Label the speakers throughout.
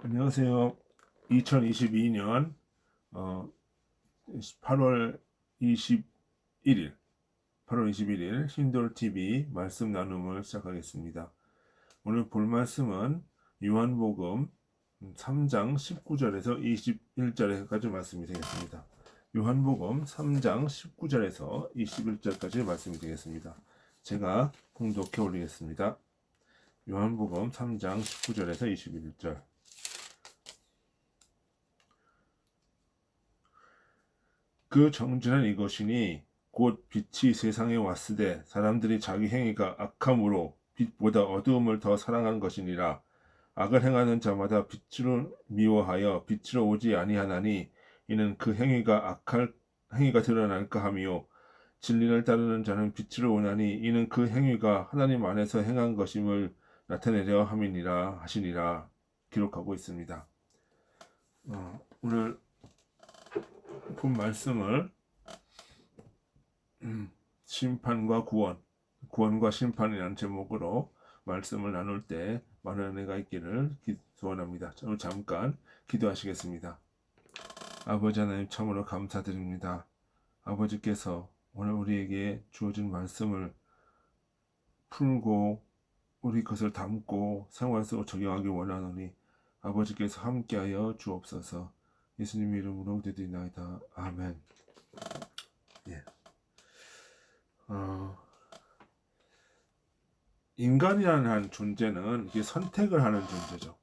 Speaker 1: 안녕하세요. 2022년 8월 21일, 8월 21일 신돌 TV 말씀 나눔을 시작하겠습니다. 오늘 볼 말씀은 요한복음 3장 19절에서 21절까지 말씀이 되겠습니다. 요한복음 3장 19절에서 21절까지 말씀이 되겠습니다. 제가 봉독해 올리겠습니다. 요한복음 3장 19절에서 21절. 그 정죄는 이것이니 곧 빛이 세상에 왔으되 사람들이 자기 행위가 악함으로 빛보다 어두움을 더 사랑한 것이니라. 악을 행하는 자마다 빛으로 미워하여 빛으로 오지 아니하나니 이는 그 행위가 악할 행위가 드러날까 하미요, 진리를 따르는 자는 빛으로 오나니 이는 그 행위가 하나님 안에서 행한 것임을 나타내려 함이니라 하시니라. 기록하고 있습니다. 오늘 본 말씀을 심판과 구원, 구원과 심판이라는 제목으로 말씀을 나눌 때 많은 은혜가 있기를 소원합니다. 오늘 잠깐 기도하시겠습니다. 아버지 하나님, 참으로 감사드립니다. 아버지께서 오늘 우리에게 주어진 말씀을 풀고 우리 것을 담고 생활 속으로 적용하기 원하노니 아버지께서 함께하여 주옵소서. 예수님 이름으로 기도드리나이다. 아멘. 예. 인간이라는 존재는 이게 선택을 하는 존재죠.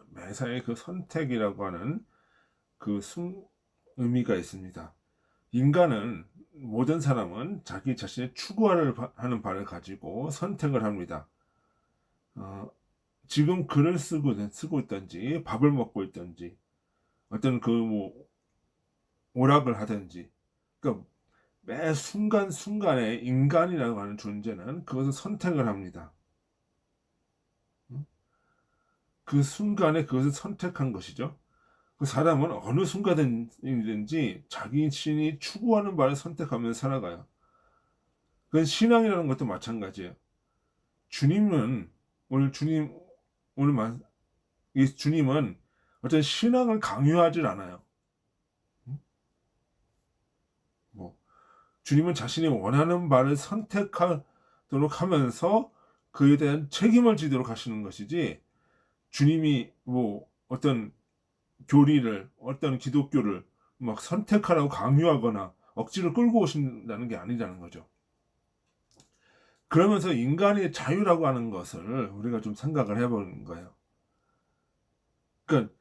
Speaker 1: 매사에 그 선택이라고 하는 그 의미가 있습니다. 인간은, 모든 사람은 자기 자신의 추구하는 바를 가지고 선택을 합니다. 지금 글을 쓰고 있든지 밥을 먹고 있든지 어떤 오락을 하든지, 그러니까 매 순간순간에 인간이라고 하는 존재는 그것을 선택을 합니다. 그 순간에 그것을 선택한 것이죠. 그 사람은 어느 순간이든지 자기 신이 추구하는 바를 선택하면서 살아가요. 그건 신앙이라는 것도 마찬가지예요. 주님은 오늘 주님 오늘 이 주님은 어떤 신앙을 강요하지 않아요. 뭐 주님은 자신이 원하는 바를 선택하도록 하면서 그에 대한 책임을 지도록 하시는 것이지, 주님이 어떤 교리를, 어떤 기독교를 막 선택하라고 강요하거나 억지로 끌고 오신다는 게 아니라는 거죠. 그러면서 인간의 자유라고 하는 것을 우리가 좀 생각을 해보는 거예요. 그러니까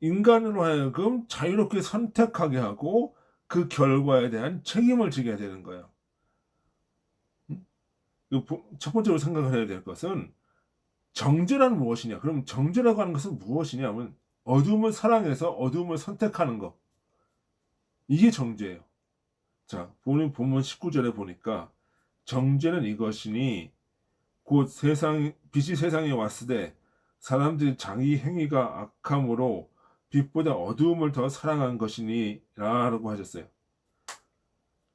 Speaker 1: 인간으로 하여금 자유롭게 선택하게 하고 그 결과에 대한 책임을 지게 되는 거예요. 첫 번째로 생각을 해야 될 것은 정죄란 무엇이냐? 그럼 정죄라고 하는 것은 무엇이냐면 어둠을 사랑해서 어둠을 선택하는 것. 이게 정죄예요. 자, 본문 19절에 보니까 정죄는 이것이니 곧 빛이 세상에 왔으되 사람들이 자기 행위가 악함으로 빛보다 어두움을 더 사랑한 것이니 라고 하셨어요.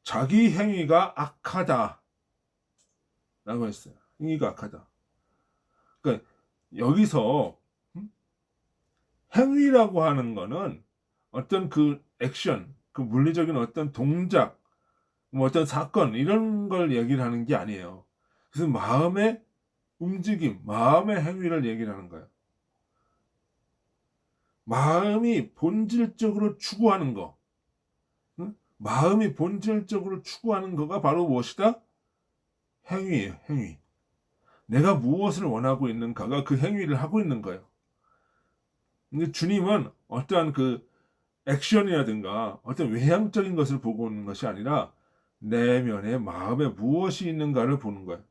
Speaker 1: 자기 행위가 악하다 라고 했어요. 행위가 악하다. 그러니까 여기서 행위라고 하는 거는 어떤 그 액션, 그 물리적인 어떤 동작, 어떤 사건, 이런 걸 얘기를 하는 게 아니에요. 그래서 마음의 움직임, 마음의 행위를 얘기를 하는 거예요. 마음이 본질적으로 추구하는 거, 마음이 본질적으로 추구하는 거가 바로 무엇이다? 행위예요, 행위. 내가 무엇을 원하고 있는가가 그 행위를 하고 있는 거예요. 근데 주님은 어떠한 그 액션이라든가 어떤 외향적인 것을 보고 있는 것이 아니라 내면의 마음에 무엇이 있는가를 보는 거예요.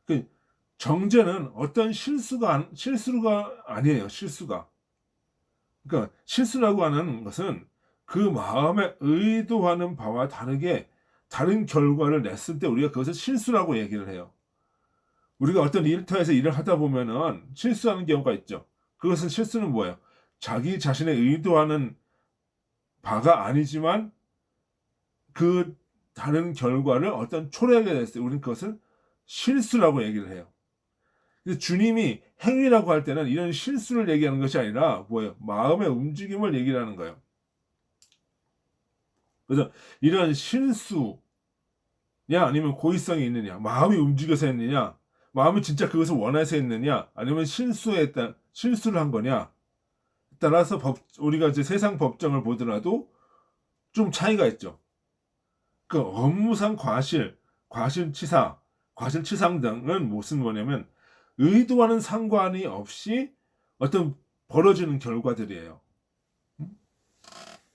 Speaker 1: 그 정죄는 어떤 실수가 아니에요. 실수가. 그러니까 실수라고 하는 것은 그 마음에 의도하는 바와 다르게 다른 결과를 냈을 때 우리가 그것을 실수라고 얘기를 해요. 우리가 어떤 일터에서 일을 하다 보면은 실수하는 경우가 있죠. 그것은 실수는 뭐예요? 자기 자신의 의도하는 바가 아니지만 그 다른 결과를 어떤 초래하게 됐을 때 우리는 그것을 실수라고 얘기를 해요. 근데 주님이 행위라고 할 때는 이런 실수를 얘기하는 것이 아니라 뭐예요? 마음의 움직임을 얘기하는 거예요. 그래서 이런 실수냐 아니면 고의성이 있느냐, 마음이 움직여서 했느냐, 마음이 진짜 그것을 원해서 했느냐, 아니면 실수를 한 거냐, 따라서 우리가 이제 세상 법정을 보더라도 좀 차이가 있죠. 그 업무상 과실치사, 과실치상 등은 무슨 뭐냐면 의도와는 상관이 없이 어떤 벌어지는 결과들이에요.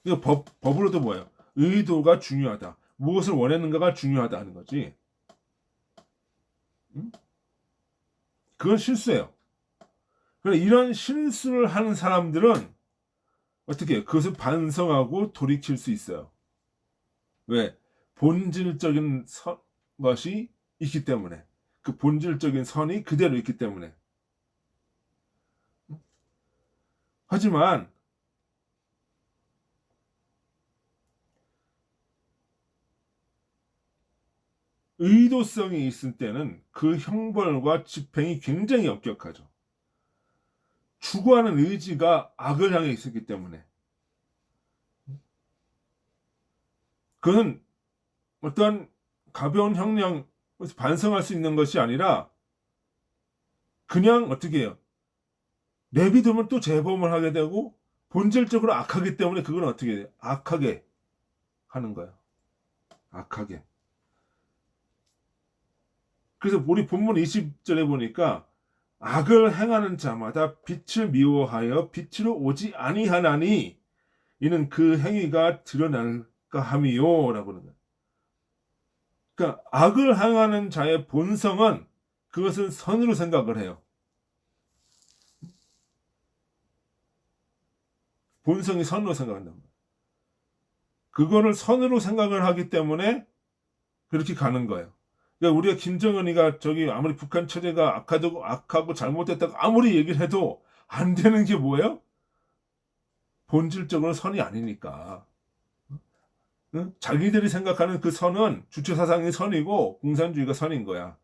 Speaker 1: 이거 법으로도 뭐예요? 의도가 중요하다. 무엇을 원했는가가 중요하다 하는 거지. 그건 실수예요. 그러나 이런 실수를 하는 사람들은 어떻게 해요? 그것을 반성하고 돌이킬 수 있어요. 왜? 본질적인 것이 있기 때문에. 그 본질적인 선이 그대로 있기 때문에. 하지만 의도성이 있을 때는 그 형벌과 집행이 굉장히 엄격하죠. 추구하는 의지가 악을 향해 있었기 때문에. 그건 어떠한 가벼운 형량, 반성할 수 있는 것이 아니라 그냥 어떻게 해요? 내비두면 또 재범을 하게 되고 본질적으로 악하기 때문에 그건 어떻게 돼요? 악하게 하는 거예요. 악하게. 그래서 우리 본문 20절에 보니까 악을 행하는 자마다 빛을 미워하여 빛으로 오지 아니하나니 이는 그 행위가 드러날까 함이요 라고 하는 거예요. 그러니까 악을 행하는 자의 본성은 그것은 선으로 생각을 해요. 본성이 선으로 생각한단 말이에요. 그거를 선으로 생각을 하기 때문에 그렇게 가는 거예요. 그러니까 우리가 김정은이가 저기 아무리 북한 체제가 악하고 잘못됐다고 아무리 얘기를 해도 안 되는 게 뭐예요? 본질적으로 선이 아니니까. 응? 자기들이 생각하는 그 선은 주체사상이 선이고 공산주의가 선인 거야.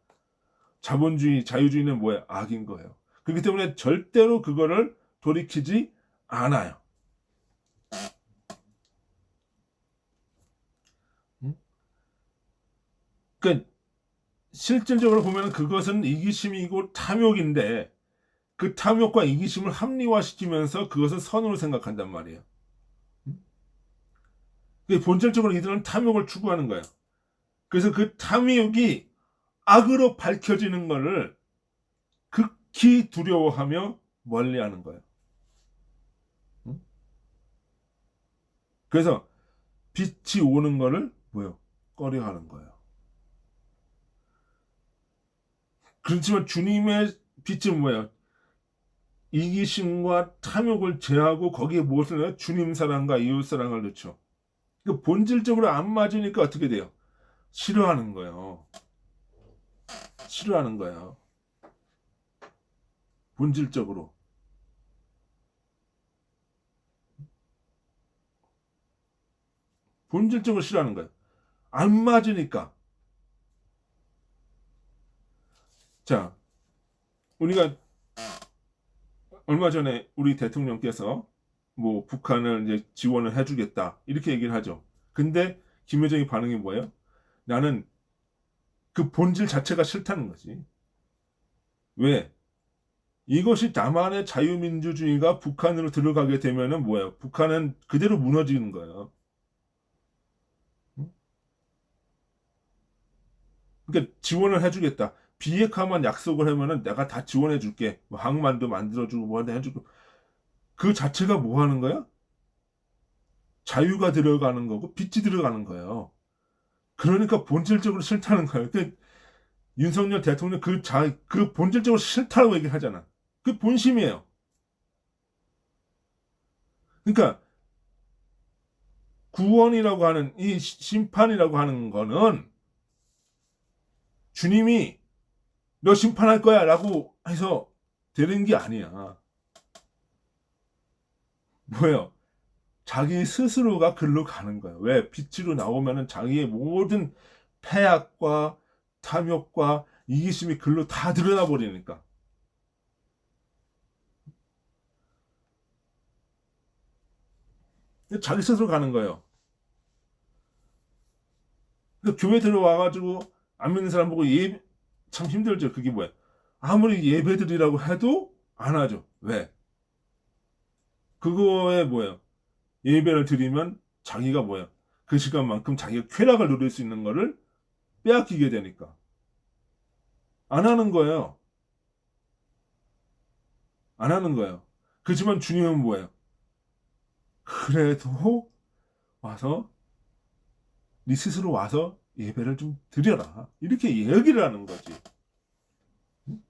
Speaker 1: 자본주의, 자유주의는 뭐야? 악인 거예요. 그렇기 때문에 절대로 그거를 돌이키지 않아요. 응? 그러니까 실질적으로 보면 그것은 이기심이고 탐욕인데 그 탐욕과 이기심을 합리화시키면서 그것을 선으로 생각한단 말이에요. 본질적으로 이들은 탐욕을 추구하는 거예요. 그래서 그 탐욕이 악으로 밝혀지는 것을 극히 두려워하며 멀리하는 거예요. 그래서 빛이 오는 것을 뭐요? 꺼려하는 거예요. 그렇지만 주님의 빛은 뭐예요? 이기심과 탐욕을 제하고 거기에 무엇을 넣어요? 주님 사랑과 이웃 사랑을 넣죠. 그 본질적으로 안 맞으니까 어떻게 돼요? 싫어하는 거예요. 싫어하는 거예요. 본질적으로. 본질적으로 싫어하는 거예요. 안 맞으니까. 자, 우리가 얼마 전에 우리 대통령께서 뭐 북한을 이제 지원을 해주겠다 이렇게 얘기를 하죠. 근데 김여정의 반응이 뭐예요? 나는 그 본질 자체가 싫다는 거지. 왜? 이것이 남한의 자유민주주의가 북한으로 들어가게 되면은 뭐예요? 북한은 그대로 무너지는 거예요. 그러니까 지원을 해주겠다. 비핵화만 약속을 하면은 내가 다 지원해줄게. 뭐 항만도 만들어주고 뭐 해주고. 그 자체가 뭐 하는 거야? 자유가 들어가는 거고 빛이 들어가는 거예요. 그러니까 본질적으로 싫다는 거예요. 윤석열 대통령 그 본질적으로 싫다고 얘기를 하잖아. 그 본심이에요. 그러니까 구원이라고 하는 이 심판이라고 하는 거는 주님이 너 심판할 거야 라고 해서 되는 게 아니야. 뭐예요? 자기 스스로가 글로 가는 거예요. 왜? 빛으로 나오면은 자기의 모든 패악과 탐욕과 이기심이 글로 다 드러나 버리니까. 자기 스스로 가는 거예요. 그러니까 교회 들어와가지고 안 믿는 사람 보고 참 힘들죠. 그게 뭐야? 아무리 예배드리라고 해도 안 하죠. 왜? 그거에 뭐예요? 예배를 드리면 자기가 뭐야? 그 시간만큼 자기가 쾌락을 누릴 수 있는 거를 빼앗기게 되니까 안 하는 거예요. 안 하는 거예요. 그렇지만 주님은 뭐예요? 그래도 와서 네 스스로 와서 예배를 좀 드려라. 이렇게 얘기를 하는 거지. 응?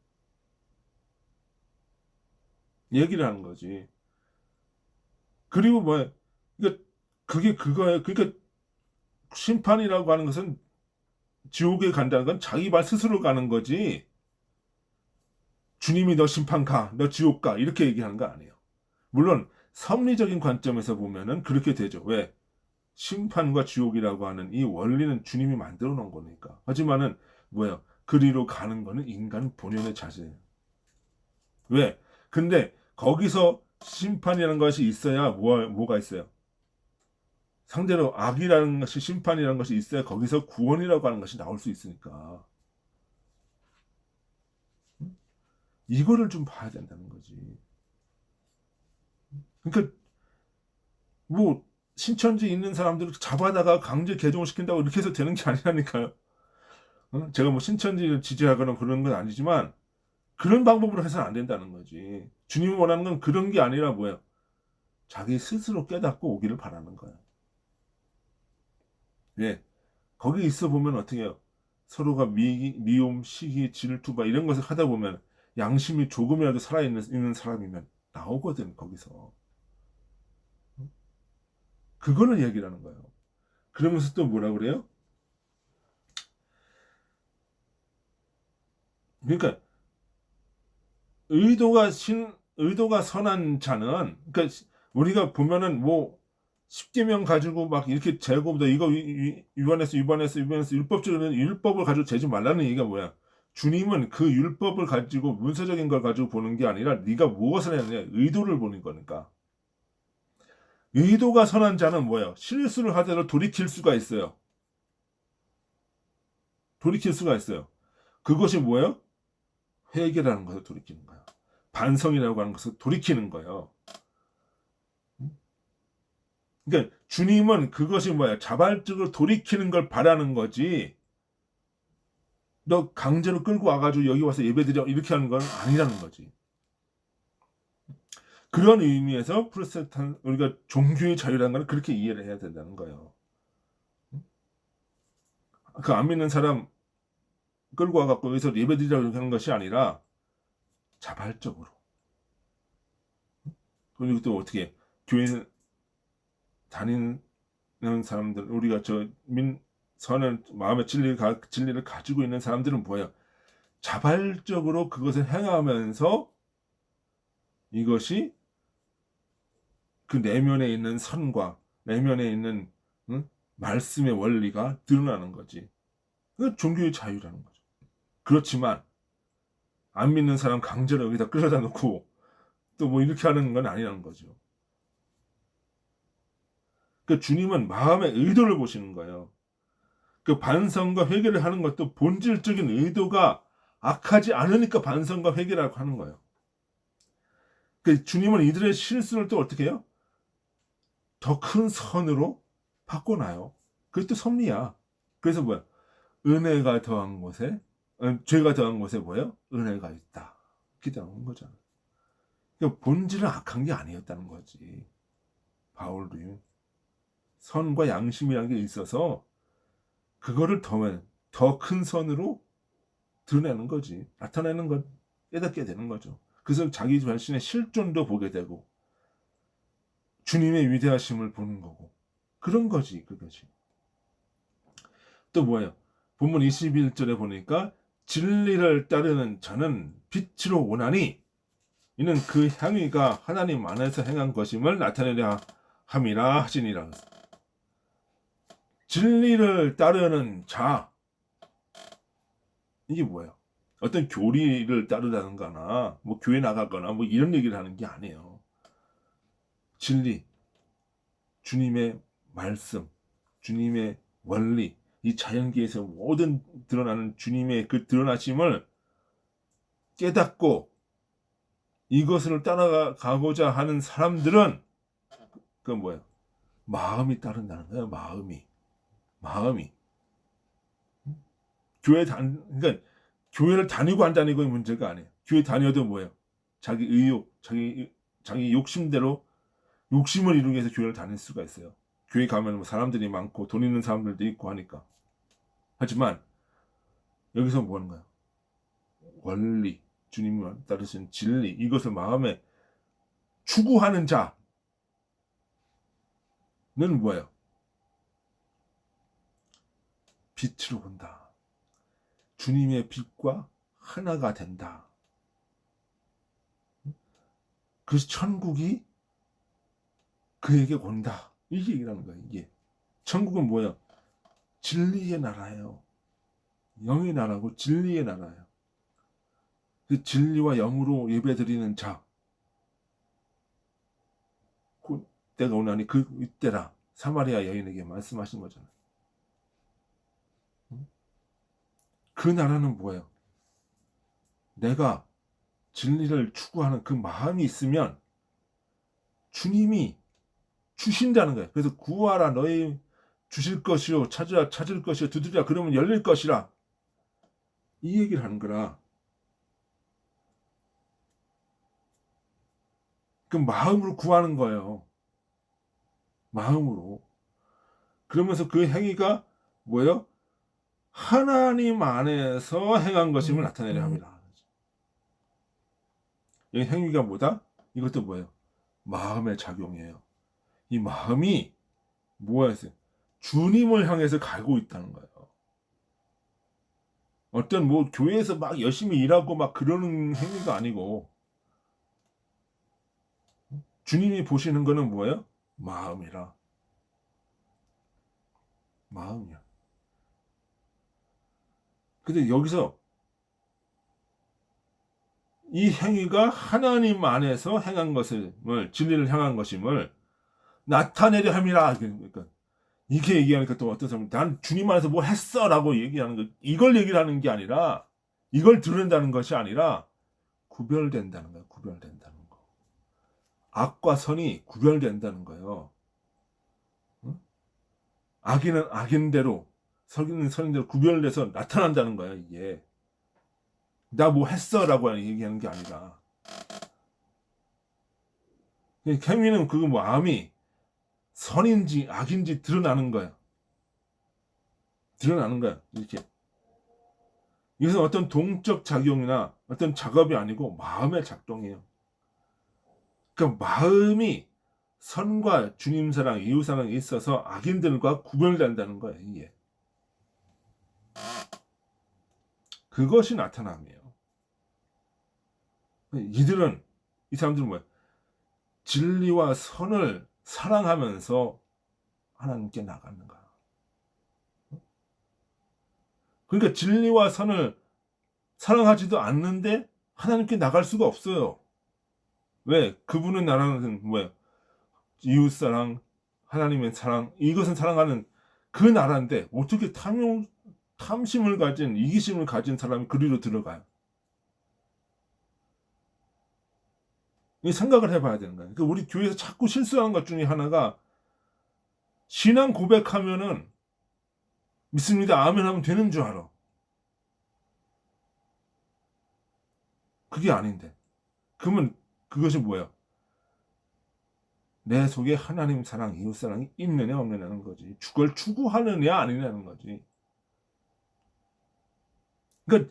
Speaker 1: 얘기를 하는 거지. 그리고 뭐야? 그러니까 그게 그거예요. 그러니까 심판이라고 하는 것은 지옥에 간다는 건 자기 발 스스로 가는 거지. 주님이 너 심판 가, 너 지옥 가 이렇게 얘기하는 거 아니에요. 물론 섭리적인 관점에서 보면은 그렇게 되죠. 왜? 심판과 지옥이라고 하는 이 원리는 주님이 만들어 놓은 거니까. 하지만은 뭐예요? 그리로 가는 거는 인간 본연의 자세예요. 왜? 근데 거기서 심판이라는 것이 있어야 뭐가 있어요? 상대로 악이라는 것이 심판이라는 것이 있어야 거기서 구원이라고 하는 것이 나올 수 있으니까. 이거를 좀 봐야 된다는 거지. 그러니까 뭐 신천지 있는 사람들을 잡아다가 강제 개종을 시킨다고 이렇게 해서 되는 게 아니라니까요. 제가 뭐 신천지를 지지하거나 그런 건 아니지만 그런 방법으로 해서는 안 된다는 거지. 주님이 원하는 건 그런 게 아니라 뭐예요? 자기 스스로 깨닫고 오기를 바라는 거예요. 예. 거기 있어 보면 어떻게 해요? 서로가 미움, 시기, 질투, 막 이런 것을 하다 보면 양심이 조금이라도 살아있는 사람이면 나오거든, 거기서. 그거는 얘기를 하는 거예요. 그러면서 또 뭐라 그래요? 그러니까 의도가 선한 자는, 그러니까 우리가 보면은 뭐 10계명 가지고 막 이렇게 재고 너 이거 위반했어 율법적인 율법을 가지고 재지 말라는 얘기가 뭐야? 주님은 그 율법을 가지고 문서적인 걸 가지고 보는 게 아니라 네가 무엇을 했느냐 의도를 보는 거니까. 의도가 선한 자는 뭐예요? 실수를 하더라도 돌이킬 수가 있어요. 돌이킬 수가 있어요. 그것이 뭐예요? 회개라는 것을 돌이키는 거예요. 반성이라고 하는 것을 돌이키는 거예요. 그러니까 주님은 그것이 뭐야? 자발적으로 돌이키는 걸 바라는 거지. 너 강제로 끌고 와가지고 여기 와서 예배드려 이렇게 하는 건 아니라는 거지. 그런 의미에서 프로테스탄 우리가 종교의 자유라는 건 그렇게 이해를 해야 된다는 거예요. 그 안 믿는 사람 끌고 와갖고 여기서 예배드리라고 이렇게 하는 것이 아니라 자발적으로. 그리고 또 어떻게 교회 다니는 사람들 우리가 선한 마음의 진리를 가지고 있는 사람들은 뭐예요? 자발적으로 그것을 행하면서 이것이 그 내면에 있는 선과 내면에 있는 응? 말씀의 원리가 드러나는 거지. 그 종교의 자유라는 거죠. 그렇지만 안 믿는 사람 강제로 여기다 끌어다 놓고 또 뭐 이렇게 하는 건 아니라는 거죠. 그 주님은 마음의 의도를 보시는 거예요. 그 반성과 회개를 하는 것도 본질적인 의도가 악하지 않으니까 반성과 회개라고 하는 거예요. 그 주님은 이들의 실수를 또 어떻게 해요? 더 큰 선으로 바꿔놔요. 그게 또 섭리야. 그래서 뭐야? 은혜가 더한 곳에, 죄가 더한 곳에 뭐예요? 은혜가 있다. 이렇게 나오는 거잖아. 그러니까 본질은 악한 게 아니었다는 거지. 바울도 선과 양심이라는 게 있어서 그거를 더 큰 선으로 드러내는 거지. 나타내는 것, 깨닫게 되는 거죠. 그래서 자기 자신의 실존도 보게 되고 주님의 위대하심을 보는 거고 그런 거지 그것이. 또 뭐예요? 본문 21절에 보니까 진리를 따르는 자는 빛으로 오나니 이는 그 향위가 하나님 안에서 행한 것임을 나타내려 함이라 하시니라. 진리를 따르는 자 이게 뭐예요? 어떤 교리를 따르다거나 뭐 교회 나가거나 뭐 이런 얘기를 하는 게 아니에요. 진리 주님의 말씀, 주님의 원리, 이 자연계에서 모든 드러나는 주님의 그 드러나심을 깨닫고 이것을 따라가고자 하는 사람들은 그건 뭐예요? 마음이 따른다는 거예요. 마음이 그러니까 교회를 다니고 안 다니고의 문제가 아니에요. 교회 다녀도 뭐예요? 자기 의욕, 자기 욕심대로 욕심을 이루기 위해서 교회를 다닐 수가 있어요. 교회 가면 뭐 사람들이 많고 돈 있는 사람들도 있고 하니까. 하지만 여기서 뭐 하는 거예요? 원리, 주님을 따르신 진리, 이것을 마음에 추구하는 자는 뭐예요? 빛으로 본다. 주님의 빛과 하나가 된다. 그래서 천국이 그에게 온다. 이게 얘기라는 거예요. 이게 천국은 뭐예요? 진리의 나라예요. 영의 나라고 진리의 나라예요. 그 진리와 영으로 예배드리는 자, 그 때가 오나니 그 이때라 사마리아 여인에게 말씀하신 거잖아요. 그 나라는 뭐예요? 내가 진리를 추구하는 그 마음이 있으면 주님이 주신다는 거예요. 그래서 구하라 너희 주실 것이요 찾으라 찾을 것이요 두드리라 그러면 열릴 것이라 이 얘기를 하는 거라. 그 마음으로 구하는 거예요. 마음으로. 그러면서 그 행위가 뭐예요? 하나님 안에서 행한 것임을 나타내려 합니다. 이 행위가 뭐다? 이것도 뭐예요? 마음의 작용이에요. 이 마음이 뭐였어요? 주님을 향해서 가고 있다는 거예요. 어떤 뭐 교회에서 막 열심히 일하고 막 그러는 행위가 아니고 주님이 보시는 거는 뭐예요? 마음이라. 마음이야. 근데 여기서 이 행위가 하나님 안에서 행한 것을 진리를 향한 것임을 나타내려 함이라. 그러니까 이게 얘기하니까 또 어떤 사람은 난 주님 안에서 뭐 했어라고 얘기하는 거 이걸 얘기를 하는 게 아니라 이걸 드러낸다는 것이 아니라 구별된다는 거예요. 구별된다는 거. 악과 선이 구별된다는 거예요. 응? 악인은 악인대로 선인은 선인대로 구별돼서 나타난다는 거예요. 이게 나 뭐 했어라고 얘기하는 게 아니라 행위는 그 마음이 선인지 악인지 드러나는 거야. 드러나는 거야. 이렇게. 이것은 어떤 동적 작용이나 어떤 작업이 아니고 마음의 작동이에요. 그러니까 마음이 선과 주님 사랑, 이웃 사랑에 있어서 악인들과 구별된다는 거예요. 이게. 그것이 나타남이에요. 이 사람들은 뭐야? 진리와 선을 사랑하면서 하나님께 나가는 거야. 그러니까 진리와 선을 사랑하지도 않는데 하나님께 나갈 수가 없어요. 왜? 그분은 나라는 뭐예요? 이웃사랑, 하나님의 사랑, 이것은 사랑하는 그 나라인데 어떻게 탐심을 가진, 이기심을 가진 사람이 그리로 들어가요? 이 생각을 해봐야 되는 거예요. 그러니까 우리 교회에서 자꾸 실수하는 것 중에 하나가 신앙 고백하면은 믿습니다. 아멘 하면 되는 줄 알아. 그게 아닌데. 그러면 그것이 뭐야? 내 속에 하나님 사랑, 이웃 사랑이 있느냐 없느냐는 거지. 그걸 추구하느냐 아니냐는 거지. 그러니까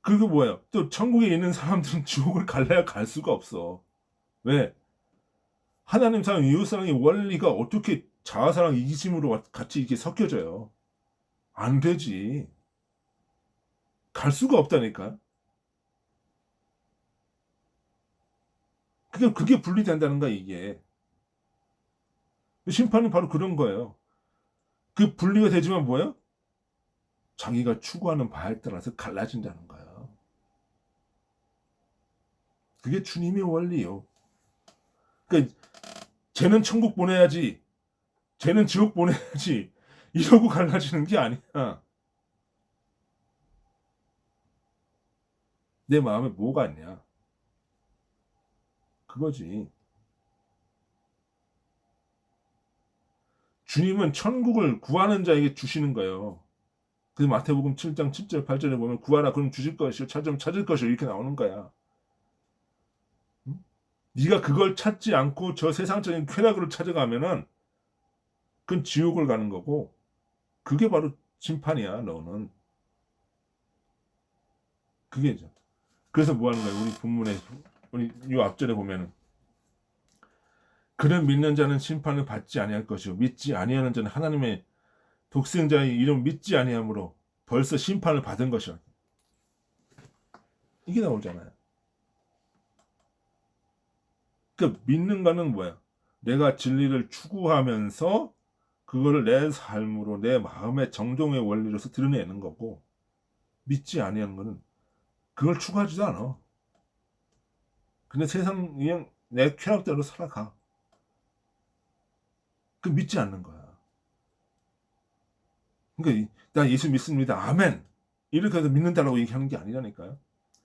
Speaker 1: 그게 뭐예요? 또 천국에 있는 사람들은 지옥을 갈래야 갈 수가 없어. 왜? 하나님 사랑, 이웃 사랑의 원리가 어떻게 자아 사랑, 이기심으로 같이 이렇게 섞여져요? 안 되지. 갈 수가 없다니까. 그게 분리된다는 거야, 이게. 심판은 바로 그런 거예요. 그 분리가 되지만 뭐예요? 자기가 추구하는 바에 따라서 갈라진다는 거예요. 그게 주님의 원리요. 그러니까 쟤는 천국 보내야지, 쟤는 지옥 보내야지 이러고 갈라지는 게 아니야. 내 마음에 뭐가 있냐, 그거지. 주님은 천국을 구하는 자에게 주시는 거예요. 그 마태복음 7장 7절 8절에 보면 구하라 그럼 주실 것이요 찾으면 찾을 것이요 이렇게 나오는 거야. 응? 네가 그걸 찾지 않고 저 세상적인 쾌락을 찾아가면은 그건 지옥을 가는 거고, 그게 바로 심판이야. 너는 그게 이제. 그래서 뭐 하는 거야? 우리 본문에, 우리 이 앞절에 보면은 그를 믿는 자는 심판을 받지 아니할 것이요 믿지 아니하는 자는 하나님의 독생자의 이름 믿지 아니함으로 벌써 심판을 받은 것이라. 이게 나오잖아요. 그 믿는 거는 뭐야? 내가 진리를 추구하면서 그거를 내 삶으로 내 마음의 정동의 원리로서 드러내는 거고, 믿지 아니하는 거는 그걸 추구하지도 않아. 근데 세상 그냥 내 쾌락대로 살아가. 그 믿지 않는 거야. 그러니까 나 예수 믿습니다. 아멘. 이렇게 해서 믿는다라고 얘기하는 게 아니라니까요.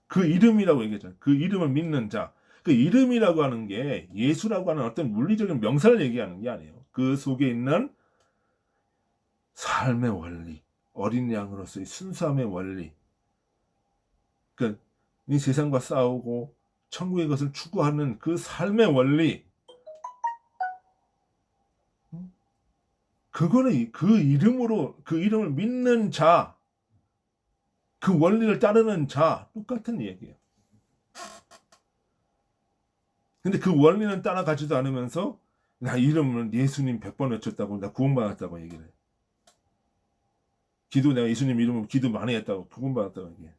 Speaker 1: 그 이름이라고 얘기했잖아요. 그 이름을 믿는 자. 그 이름이라고 하는 게 예수라고 하는 어떤 물리적인 명사를 얘기하는 게 아니에요. 그 속에 있는 삶의 원리, 어린 양으로서의 순수함의 원리. 그러니까 이 세상과 싸우고 천국의 것을 추구하는 그 삶의 원리. 그거는 그 이름으로, 그 이름을 믿는 자, 그 원리를 따르는 자, 똑같은 얘기예요. 근데 그 원리는 따라가지도 않으면서 나 이름은 예수님 100번 외쳤다고, 나 구원받았다고 얘기를 해. 기도 내가 예수님 이름으로 기도 많이 했다고, 구원받았다고 얘기해.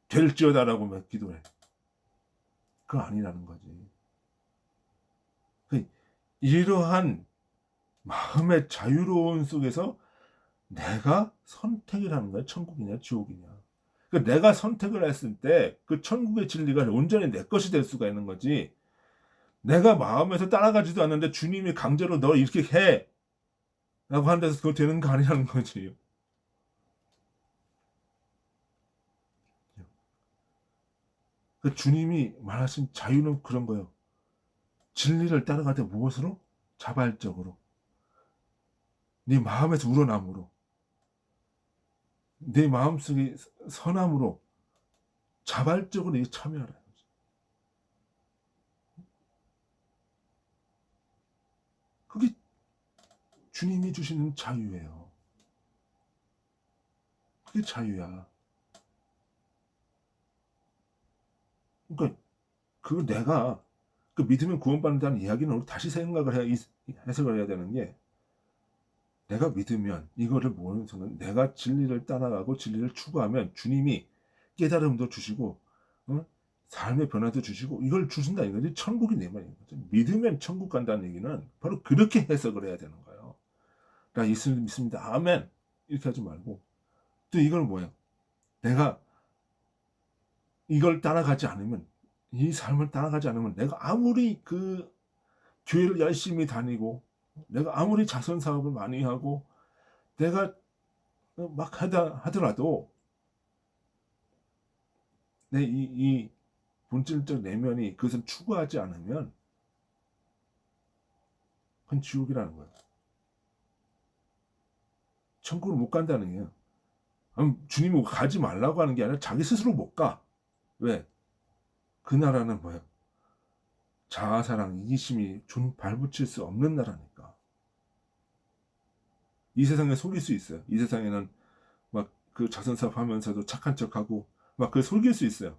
Speaker 1: 될지어다라고 막 기도해. 그거 아니라는 거지. 이러한 마음의 자유로운 속에서 내가 선택을 하는 거야. 천국이냐 지옥이냐. 그러니까 내가 선택을 했을 때 그 천국의 진리가 온전히 내 것이 될 수가 있는 거지. 내가 마음에서 따라가지도 않는데 주님이 강제로 너 이렇게 해 라고 하는 데서 그거 되는 거 아니라는 거지. 그 주님이 말하신 자유는 그런 거예요. 진리를 따라갈 때 무엇으로? 자발적으로. 네 마음에서 우러남으로. 내 마음속에 선함으로 자발적으로 참여하라. 그게 주님이 주시는 자유예요. 그게 자유야. 그러니까 그 내가 그 믿으면 구원받는다는 이야기는 우리 다시 생각을 해야, 해석을 해야 되는 게, 내가 믿으면 이거를 모르는 순간 내가 진리를 따라가고 진리를 추구하면 주님이 깨달음도 주시고, 어? 삶의 변화도 주시고 이걸 주신다 이거지. 천국이 내 말인 거죠. 믿으면 천국 간다는 얘기는 바로 그렇게 해석을 해야 되는 거예요. 나 예수 믿습니다. 아멘. 이렇게 하지 말고, 또 이걸 뭐야? 내가 이걸 따라가지 않으면, 이 삶을 따라가지 않으면 내가 아무리 그 교회를 열심히 다니고 내가 아무리 자선 사업을 많이 하고 내가 막 하더라도 내 이 본질적 내면이 그것을 추구하지 않으면 그건 지옥이라는 거예요. 천국을 못 간다는 거예요. 주님이 가지 말라고 하는 게 아니라 자기 스스로 못 가. 왜? 그 나라는 뭐예요? 자아사랑, 이기심이 발붙일 수 없는 나라니까. 이 세상에 속일 수 있어요. 이 세상에는 막 그 자선사업 하면서도 착한 척하고 막 그걸 속일 수 있어요.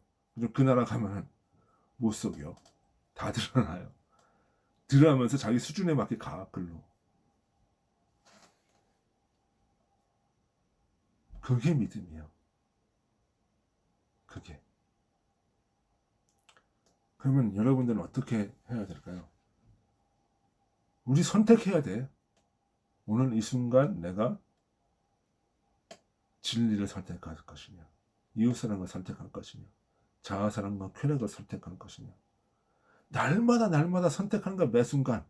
Speaker 1: 그 나라 가면은 못 속여. 다 드러나요. 드러나면서 자기 수준에 맞게 가, 글로. 그게 믿음이에요. 그게. 그러면 여러분들은 어떻게 해야 될까요? 우리 선택해야 돼. 오늘 이 순간 내가 진리를 선택할 것이냐, 이웃사랑을 선택할 것이냐, 자아사랑과 쾌락을 선택할 것이냐. 날마다 선택하는 거야, 매 순간.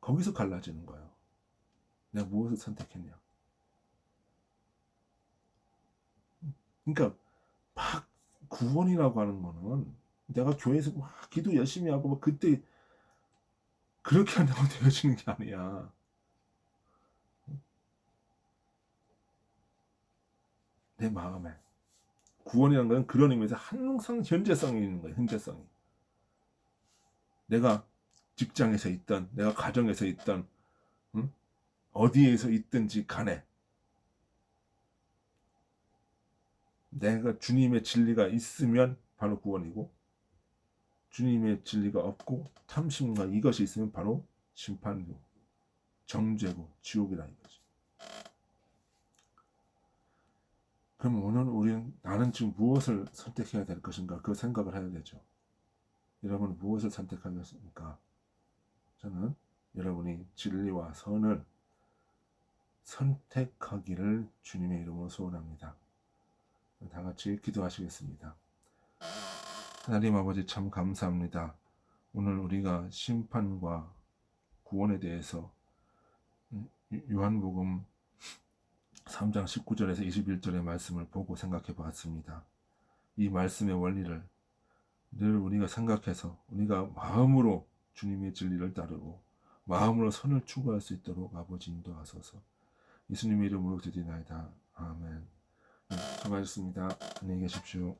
Speaker 1: 거기서 갈라지는 거예요. 내가 무엇을 선택했냐. 그러니까 막 구원이라고 하는 거는 내가 교회에서 막 기도 열심히 하고 막 그때 그렇게 한다고 되어지는 게 아니야. 내 마음에. 구원이라는 건 그런 의미에서 항상 현재성이 있는 거예요. 현재성이. 내가 직장에서 있든 내가 가정에서 있든 응? 어디에서 있든지 간에 내가 주님의 진리가 있으면 바로 구원이고, 주님의 진리가 없고 탐심과 이것이 있으면 바로 심판이고 정죄고 지옥이라 이거지. 그럼 오늘 우리는 나는 지금 무엇을 선택해야 될 것인가 그 생각을 해야 되죠. 여러분은 무엇을 선택하겠습니까? 저는 여러분이 진리와 선을 선택하기를 주님의 이름으로 소원합니다. 다 같이 기도하시겠습니다. 하나님 아버지 참 감사합니다. 오늘 우리가 심판과 구원에 대해서 요한복음 3장 19절에서 21절의 말씀을 보고 생각해 보았습니다. 이 말씀의 원리를 늘 우리가 생각해서 우리가 마음으로 주님의 진리를 따르고 마음으로 선을 추구할 수 있도록 아버지 인도하소서. 예수님의 이름으로 드리나이다. 아멘. 수고하셨습니다. 안녕히 계십시오.